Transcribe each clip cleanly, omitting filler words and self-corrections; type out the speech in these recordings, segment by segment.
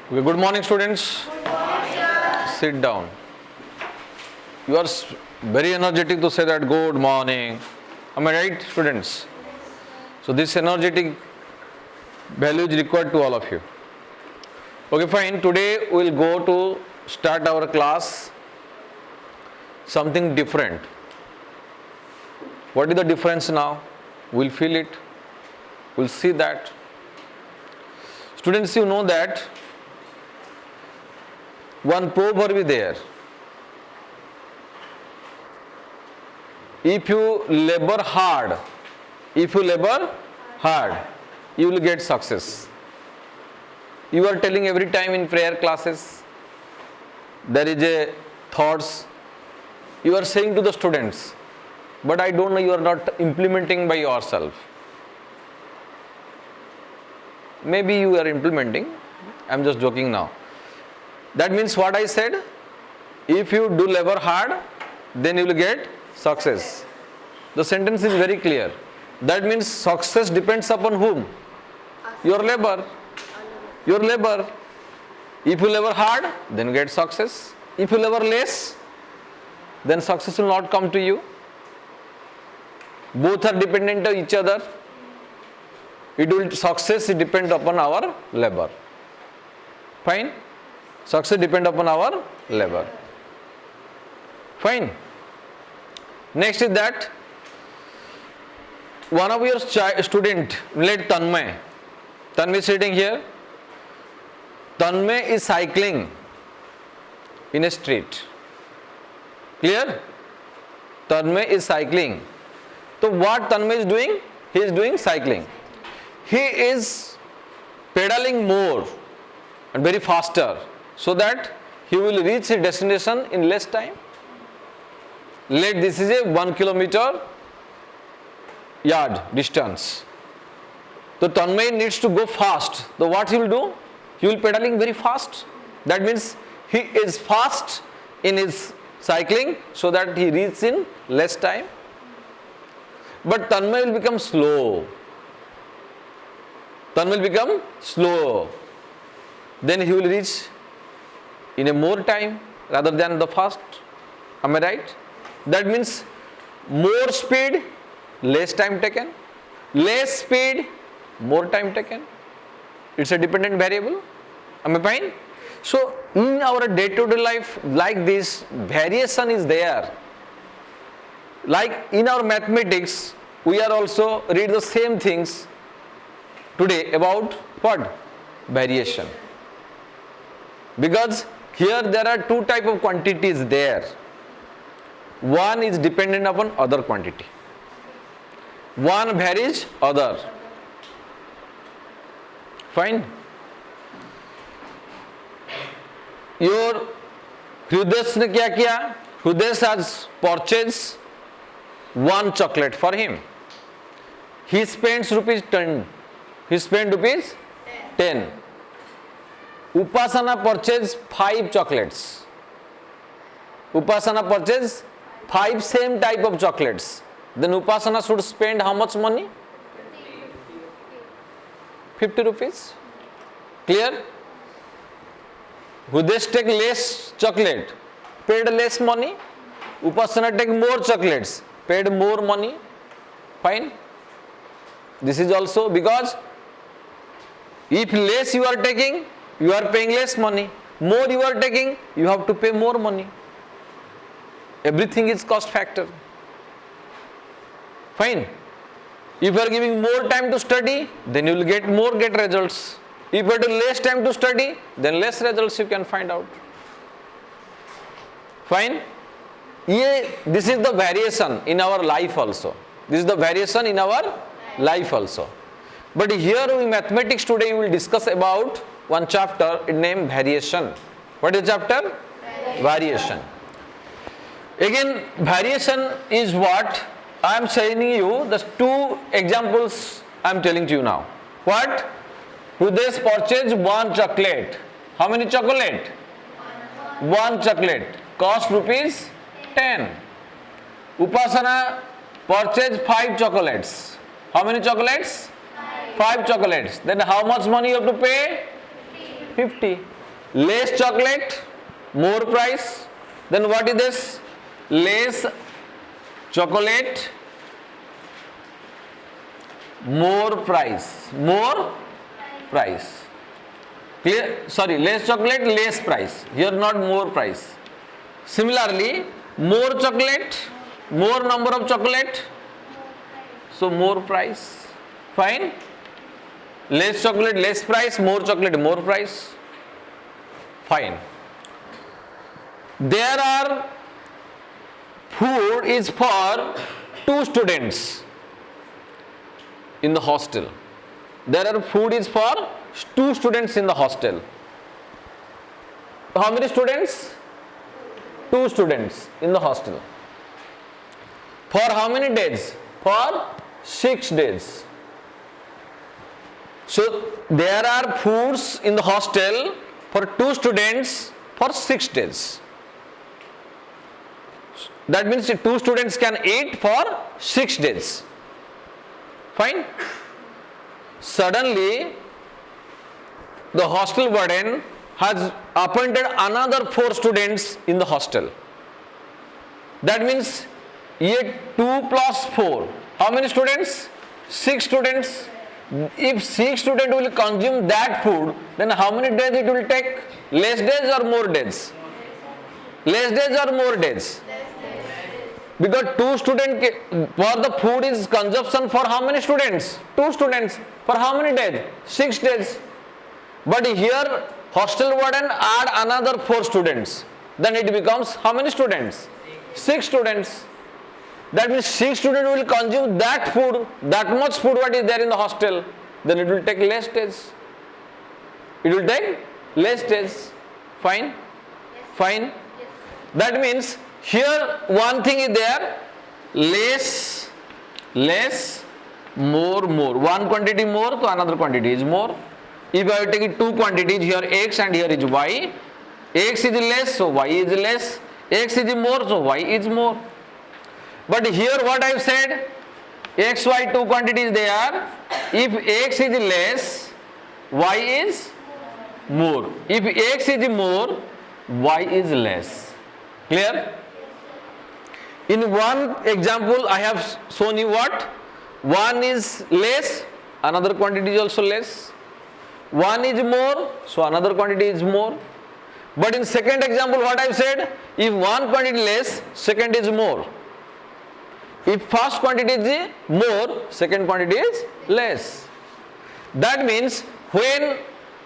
Okay, good morning, students. Good morning, sir. Sit down. You are very energetic to say that good morning. Am I right, students? So this energetic value is required to all of you. Okay, fine. Today we will go to start our class something different. What is the difference now? We'll feel it. We'll see that. Students, you know that one proverb is there. If you labor hard, you will get success. You are telling every time in prayer classes, there is a thoughts. You are saying to the students, but I don't know, you are not implementing by yourself. Maybe you are implementing. I am just joking now. That means what I said, if you do labor hard, then you will get success. The sentence is very clear. That means success depends upon whom? Your labor. Your labor. If you labor hard, then get success. If you labor less, then success will not come to you. Both are dependent on each other. Success depends upon our labor. Fine? Success depends upon our labor. Fine. Next is that one of your student, let Tanmay is sitting here. Tanmay is cycling in a street. Clear? Tanmay is cycling. So what Tanmay is doing? He is doing cycling. He is pedaling more and very faster, so that he will reach his destination in less time. This is a 1 kilometer yard distance. So Tanmay needs to go fast. So what he will do? He will pedaling very fast. That means he is fast in his cycling, so that he reaches in less time. But Tanmay will become slow. Tanmay will become slow. Then he will reach in a more time rather than the fast. Am I right? That means more speed, less time taken. Less speed, more time taken. It's a dependent variable. Am I fine? So in our day-to-day life, like this, variation is there. Like in our mathematics, we are also read the same things today about what? Variation. Because here there are two type of quantities there. One is dependent upon other quantity. One varies other. Fine. Your Hridesh ne kya kiya? Hridesh has purchased one chocolate for him. He spends rupees 10. He spent rupees 10. Upasana purchased 5 chocolates. Upasana purchased 5 same type of chocolates. Then Upasana should spend how much money? 50 rupees. Clear? Hridesh take less chocolate, paid less money. Upasana take more chocolates, paid more money. Fine. This is also because if less you are taking, you are paying less money. More you are taking, you have to pay more money. Everything is cost factor. Fine. If you are giving more time to study, then you will get results. If you have less time to study, then less results you can find out. Fine. This is the variation in our life also. This is the variation in our life also. But here in mathematics today we will discuss about one chapter named variation. What is the chapter? Variation. Again, variation is what I am saying you. The two examples I am telling to you now. What? Hridesh purchased one chocolate. How many chocolate? One chocolate. Cost rupees 10. Upasana purchased 5 chocolates. How many chocolates? 5 chocolates. Then how much money you have to pay? 50. Less chocolate, more price. Then what is this? Less chocolate, more price. More price. Clear? Sorry, less chocolate, less price. Here not more price. Similarly, more chocolate, more number of chocolate, so more price. Fine. Less chocolate, less price, more chocolate, more price. Fine. There are food is for 2 students in the hostel. There are food is for 2 students in the hostel. How many students? 2 students in the hostel. For how many days? For 6 days. So there are foods in the hostel for 2 students for 6 days. That means 2 students can eat for 6 days. Fine. Suddenly, the hostel warden has appointed another 4 students in the hostel. That means 2 plus 4. How many students? 6 students. If 6 students will consume that food, then how many days it will take? Less days or more days? Less days or more days? Because 2 students, for the food is consumption for how many students? 2 students. For how many days? 6 days. But here hostel warden add another 4 students. Then it becomes how many students? 6 students. That means 6 students will consume that food, that much food what is there in the hostel. Then it will take less days. It will take less days. Fine? Fine? That means here one thing is there, less, more. One quantity more, so another quantity is more. If I take 2 quantities, here x and here is y. X is less, so y is less. X is more, so y is more. But here what I have said, x, y 2 quantities there. If x is less, y is more. If x is more, y is less. Clear? In one example I have shown you what? One is less, another quantity is also less. One is more, so another quantity is more. But in second example what I have said, if one quantity less, second is more. If first quantity is more, second quantity is less. That means when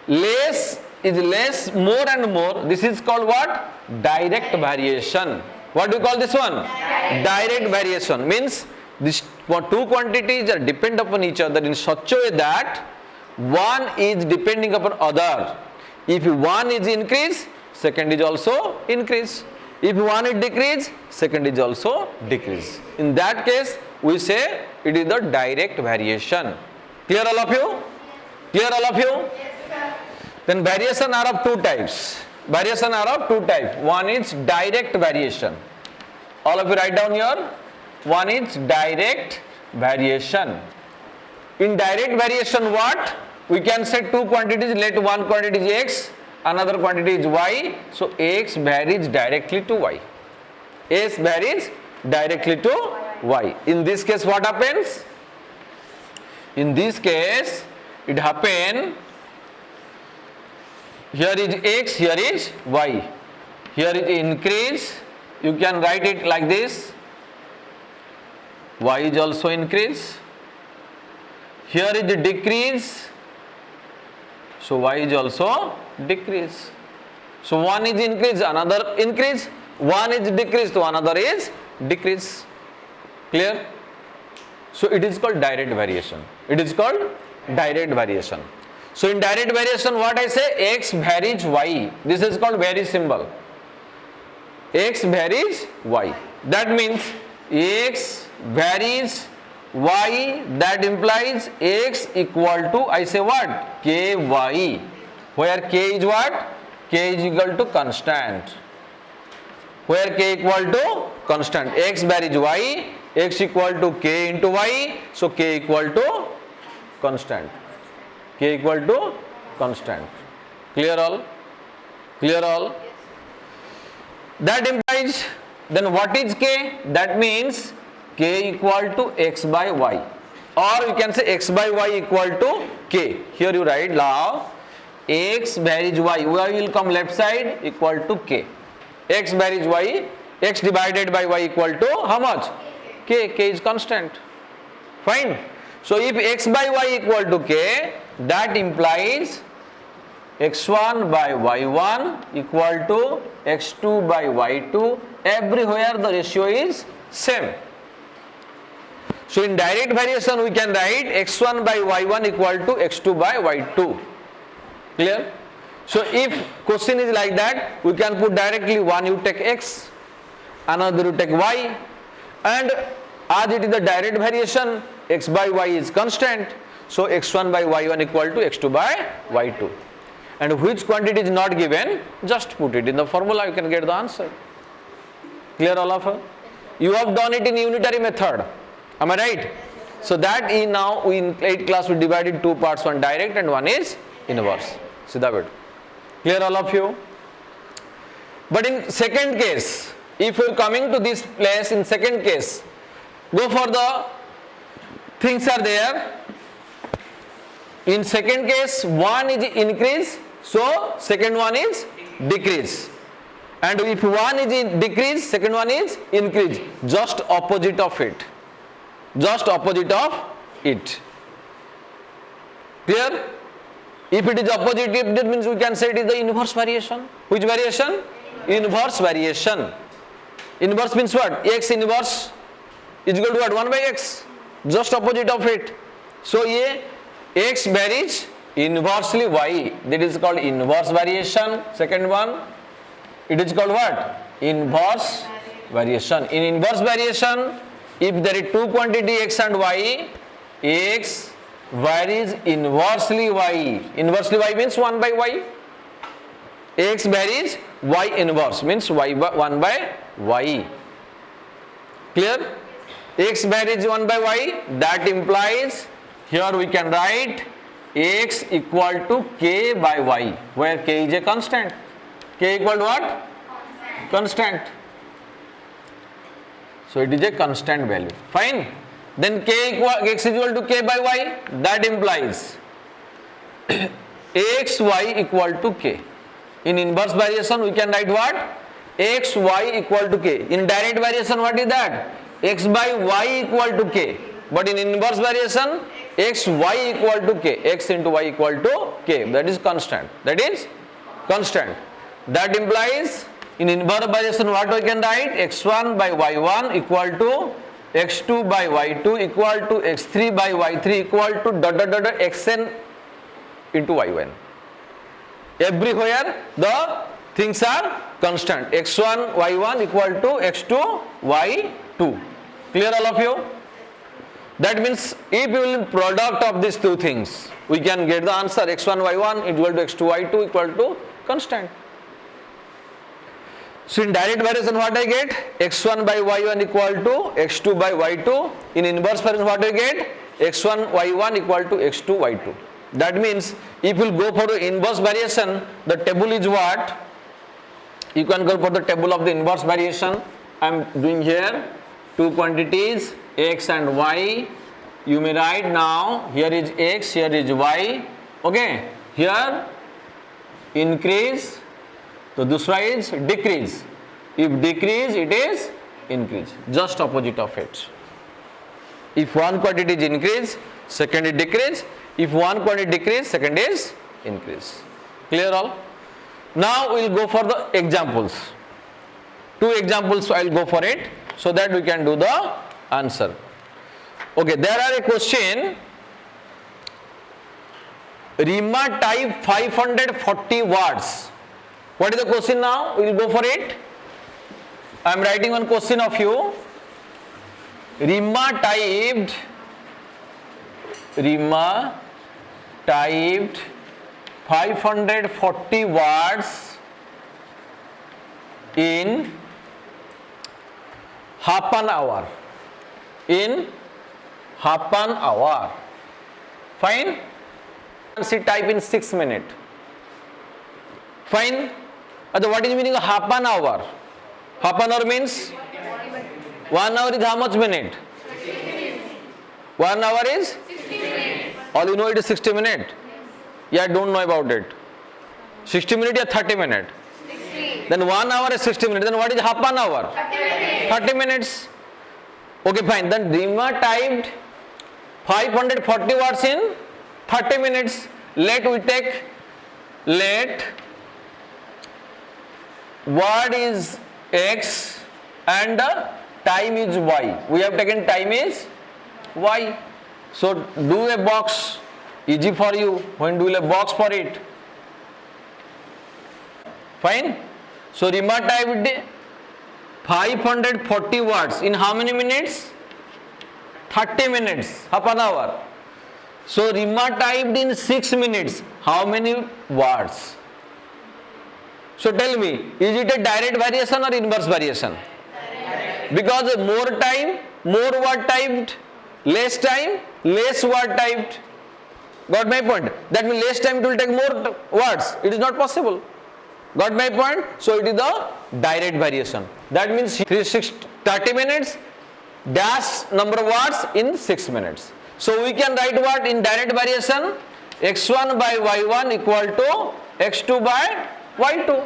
less is less, more and more, this is called what? Direct variation. What do we call this one? Direct variation. Means these 2 quantities are depend upon each other in such a way that one is depending upon other. If one is increase, second is also increase. If one is decrease, second is also decrease. In that case, we say it is the direct variation. Clear all of you? Clear all of you? Yes, sir. Then variation are of 2 types. Variation are of 2 types. One is direct variation. All of you write down here. One is direct variation. In direct variation what? We can say 2 quantities, let one quantity is x, another quantity is y. So x varies directly to y. X varies directly to y. In this case what happens? In this case it happen, here is x, here is y. Here is increase, you can write it like this. Y is also increase. Here is decrease, so y is also decrease. So one is increase, another increase. One is decrease, so another is decrease. Clear? So it is called direct variation. It is called direct variation. So in direct variation what I say? X varies y. This is called vary symbol. X varies y. That means x varies y, that implies x equal to, I say what? Ky. Where k is what? K is equal to constant. Where k equal to constant. X varies y, x equal to k into y, so k equal to constant. K equal to constant. Clear all? Clear all? That implies, then what is k? That means k equal to x by y, or you can say x by y equal to k. Here you write now x varies y will come left side equal to k. X varies y, x divided by y equal to how much? K. K is constant. Fine. So if x by y equal to k, that implies x1 by y1 equal to x2 by y2. Everywhere the ratio is same. So in direct variation we can write x1 by y1 equal to x2 by y2. Clear? So if question is like that, we can put directly one you take x, another you take y, and as it is the direct variation, x by y is constant. So x1 by y1 equal to x2 by y2. And which quantity is not given, just put it in the formula, you can get the answer. Clear all of you? You have done it in unitary method. Am I right? So that is now in 8th class we divided two parts, one direct and one is inverse. See that bit. Clear all of you? But in second case, if you are coming to this place in second case, go for the things are there. In second case, one is increase, so second one is decrease. And if one is in decrease, second one is increase. Just opposite of it. Just opposite of it. Clear? If it is opposite, that means we can say it is the inverse variation. Which variation? Inverse variation. Inverse means what? X inverse is equal to what? 1 by x. Just opposite of it. So ye x varies inversely y. That is called inverse variation. Second one, it is called what? Inverse variation. In inverse variation, if there is two quantity x and y, x varies inversely y. Inversely y means 1 by y. X varies y inverse means y by 1 by y. Clear? X varies 1 by y. That implies here we can write x equal to k by y, where k is a constant. K equal to what? Constant. So it is a constant value. Fine. Then x is equal to k by y. That implies x y equal to k. In inverse variation we can write what? X y equal to k. In direct variation what is that? X by y equal to k. But in inverse variation x y equal to k. X into y equal to k. That is constant. That is constant. That implies in inverse variation what we can write? X1 by y1 equal to x2 by y2 equal to x3 by y3 equal to dot dot dot xn into yn. Everywhere the things are constant. x1 y1 equal to x2 y2. Clear all of you? That means if you will product of these two things, we can get the answer x1 y1 equal to x2 y2 equal to constant. So in direct variation what I get? x1 by y1 equal to x2 by y2. In inverse variation what I get? x1 y1 equal to x2 y2. That means if you will go for the inverse variation, the table is what? You can go for the table of the inverse variation. I am doing here two quantities x and y. You may write now, here is x, here is y. Okay, here increase, so this one is decrease. If decrease, it is increase. Just opposite of it. If one quantity is increase, second is decrease. If one quantity decrease, second is increase. Clear all? Now we will go for the examples. Two examples I will go for it, so that we can do the answer. Okay, there are a question. Rima type 540 words. What is the question now? We will go for it. I am writing one question of you. Rima typed 540 words in half an hour. In half an hour. Fine? She type in 6 minutes. Fine? What is meaning of half an hour? Half an hour means 1 hour is how much minute? 1 hour is? All you know it is 60 minutes. Yeah, I don't know about it. 60 minutes or 30 minutes? Then 1 hour is 60 minutes. Then what is half an hour? 30 minutes. Okay, fine. Then Rima typed 540 words in 30 minutes. Let word is X and time is Y. We have taken time is Y. So do a box. Easy for you when do a box for it. Fine. So Rima typed 540 words in how many minutes? 30 minutes, half an hour. So Rima typed in 6 minutes how many words? So tell me, is it a direct variation or inverse variation? Because more time, more word typed, less time, less word typed. Got my point? That means less time it will take more words. It is not possible. Got my point? So it is the direct variation. That means 30 minutes dash number of words in 6 minutes. So we can write what in direct variation? X1 by Y1 equal to X2 by Y2.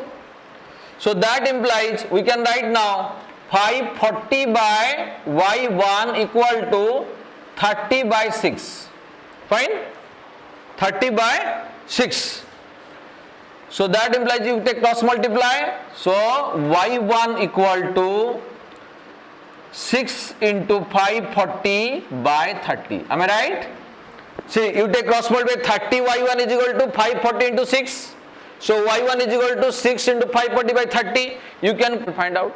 So that implies we can write now 540 by Y1 equal to 30 by 6. Fine? 30 by 6. So that implies you take cross multiply. So Y1 equal to 6 into 540 by 30. Am I right? See, you take cross multiply 30 Y1 is equal to 540 into 6. So Y1 is equal to 6 into 540 by 30. You can find out.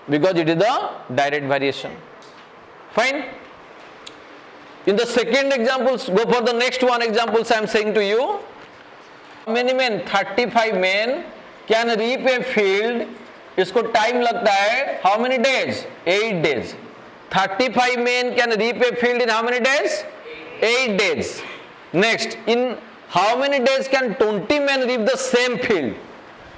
Because it is the direct variation. Fine. In the second examples, go for the next one examples I am saying to you. How many men? 35 men can reap a field. इसको time लगता है how many days? 8 days. 35 men can reap a field in how many days? 8 days. Next, in how many days can 20 men reap the same field?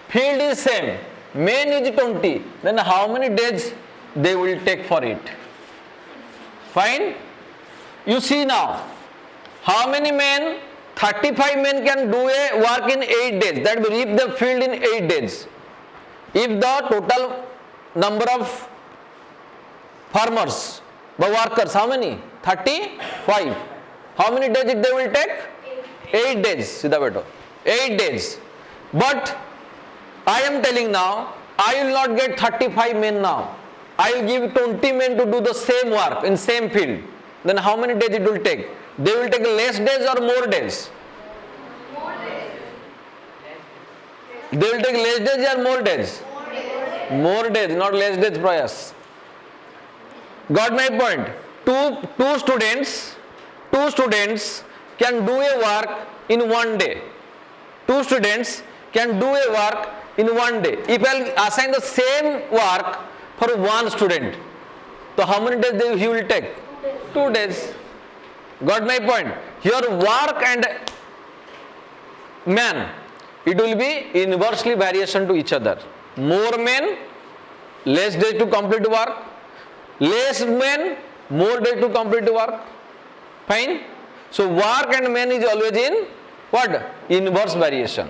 Field is same. Men is 20. Then how many days they will take for it? Fine. You see now, how many men? 35 men can do a work in 8 days. That will reap the field in 8 days. If the total number of farmers, the workers, how many? 35. How many days they will take? 8 days. Siddha beto. 8 days. But I am telling now, I will not get 35 men now. I will give 20 men to do the same work in same field. Then how many days it will take? They will take less days or more days? More days. They will take less days or more days? More days, not less days, Prayas. Got my point? Two students can do a work in 1 day. 2 students can do a work in 1 day. If I assign the same work for 1 student, so how many days he will take? 2 days. Got my point? Here work and man, it will be inversely variation to each other. More men, less days to complete work. Less men, more days to complete work. Fine? So work and men is always in what? Inverse variation.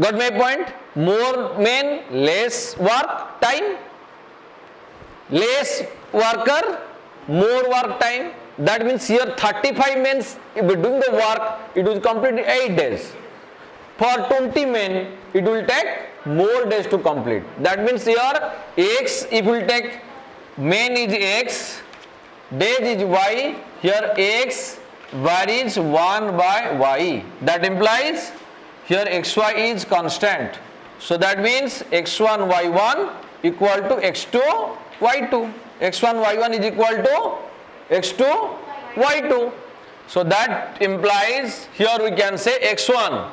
Got my point? More men, less work time. Less worker, more work time. That means here 35 men doing the work, it will complete in 8 days. For 20 men, it will take more days to complete. That means here X, if we take men is X, days is Y, here X varies 1 by Y. That implies here XY is constant. So that means X1 Y1 equal to X2 Y2. X1 Y1 is equal to X2 Y2. So that implies here we can say X1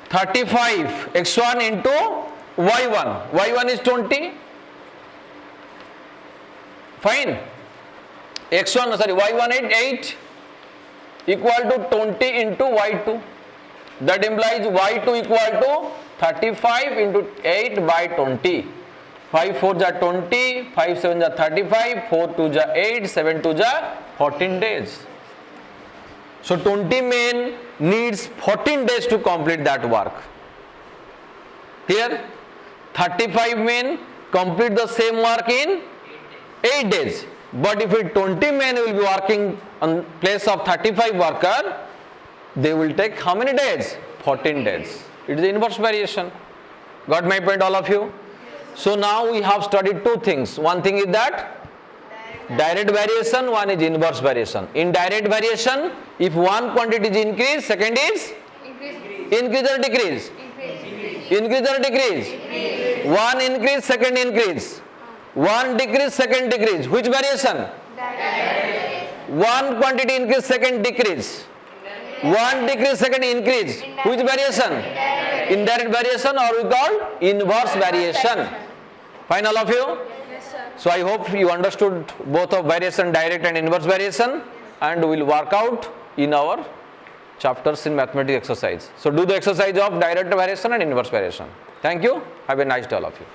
35 X1 into Y1. Y1 is 20. Fine. Y1 is 8 equal to 20 into Y2. That implies y2 equal to 35 into 8 by 20. 5 4 ja 20, 5 7 ja 35, 4 2 ja 8, 7 2 ja 14 days. So 20 men needs 14 days to complete that work. Here 35 men complete the same work in 8 days. But if 20 men will be working on place of 35 worker, they will take how many days? 14 days. It is inverse variation. Got my point, all of you? So now we have studied two things. One thing is that direct variation, one is inverse variation. In direct variation, if one quantity is increased, second is increase or decrease? Increase or decrease? One increase, second increase. One decrease, second decrease. Which variation? One quantity increase, second decrease. One decrease, second increase. Which variation? Indirect variation, or we call inverse variation. Fine, all of you? Yes, sir. So I hope you understood both of variation, direct and inverse variation, and we will work out in our chapters in mathematics exercise. So do the exercise of direct variation and inverse variation. Thank you. Have a nice day, all of you.